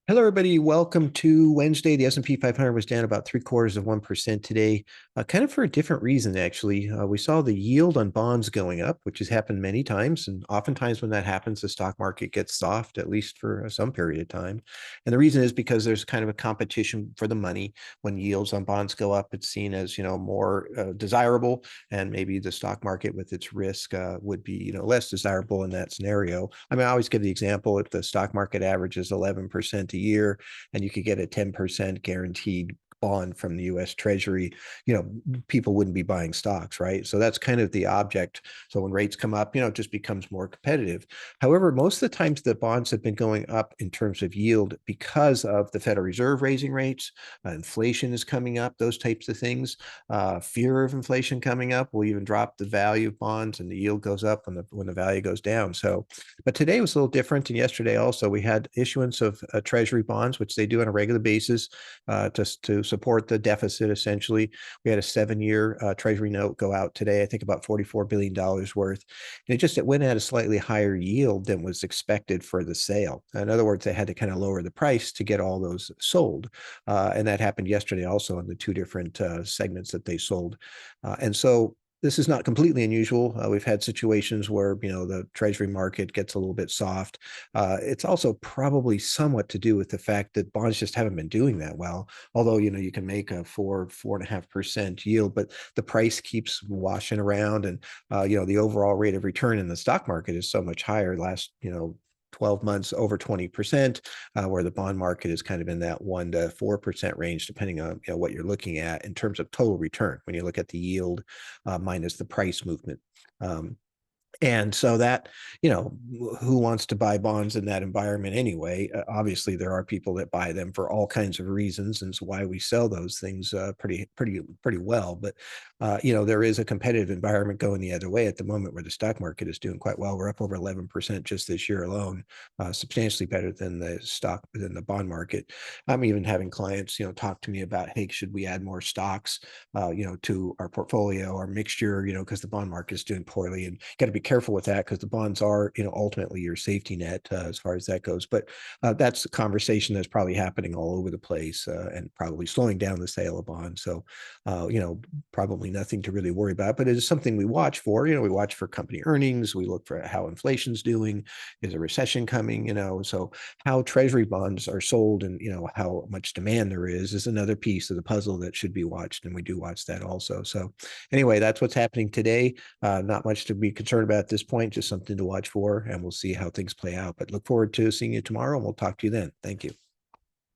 Hello, everybody. Welcome to Wednesday. The S&P 500 was down about 0.75% today, kind of for a different reason, actually. We saw the yield on bonds going up, which has happened many times. And oftentimes when that happens, the stock market gets soft, at least for some period of time. And the reason is because there's kind of a competition for the money. When yields on bonds go up, it's seen as, more desirable. And maybe the stock market with its risk would be, less desirable in that scenario. I mean, I always give the example if the stock market averages 11% a year and you could get a 10% guaranteed bond from the US Treasury, people wouldn't be buying stocks, right? So that's kind of the object. So when rates come up, it just becomes more competitive. However, most of the times the bonds have been going up in terms of yield because of the Federal Reserve raising rates, inflation is coming up, those types of things. Fear of inflation coming up will even drop the value of bonds and the yield goes up when the value goes down. So but today was a little different. And yesterday also, we had issuance of Treasury bonds, which they do on a regular basis to support the deficit, essentially. We had a 7-year Treasury note go out today, I think about $44 billion worth. And it went at a slightly higher yield than was expected for the sale. In other words, they had to kind of lower the price to get all those sold. And that happened yesterday also in the two different segments that they sold. And so this is not completely unusual. We've had situations where, the Treasury market gets a little bit soft. It's also probably somewhat to do with the fact that bonds just haven't been doing that well. Although, you can make a 4.5% yield, but the price keeps washing around. And, the overall rate of return in the stock market is so much higher last, 12 months over 20%, where the bond market is kind of in that 1 to 4% range, depending on what you're looking at in terms of total return when you look at the yield minus the price movement. And so that, who wants to buy bonds in that environment anyway? Obviously, there are people that buy them for all kinds of reasons, and so why we sell those things pretty well. But there is a competitive environment going the other way at the moment, where the stock market is doing quite well. We're up over 11% just this year alone, substantially better than the bond market. I'm even having clients, talk to me about, hey, should we add more stocks, to our portfolio, our mixture, because the bond market is doing poorly, and got to be careful with that because the bonds are, ultimately your safety net as far as that goes. But that's a conversation that's probably happening all over the place and probably slowing down the sale of bonds. So, probably nothing to really worry about, but it is something we watch for. We watch for company earnings. We look for how inflation's doing. Is a recession coming? So how Treasury bonds are sold and, how much demand there is another piece of the puzzle that should be watched. And we do watch that also. So anyway, that's what's happening today. Not much to be concerned about at this point, just something to watch for, and we'll see how things play out. But look forward to seeing you tomorrow, and we'll talk to you then. Thank you.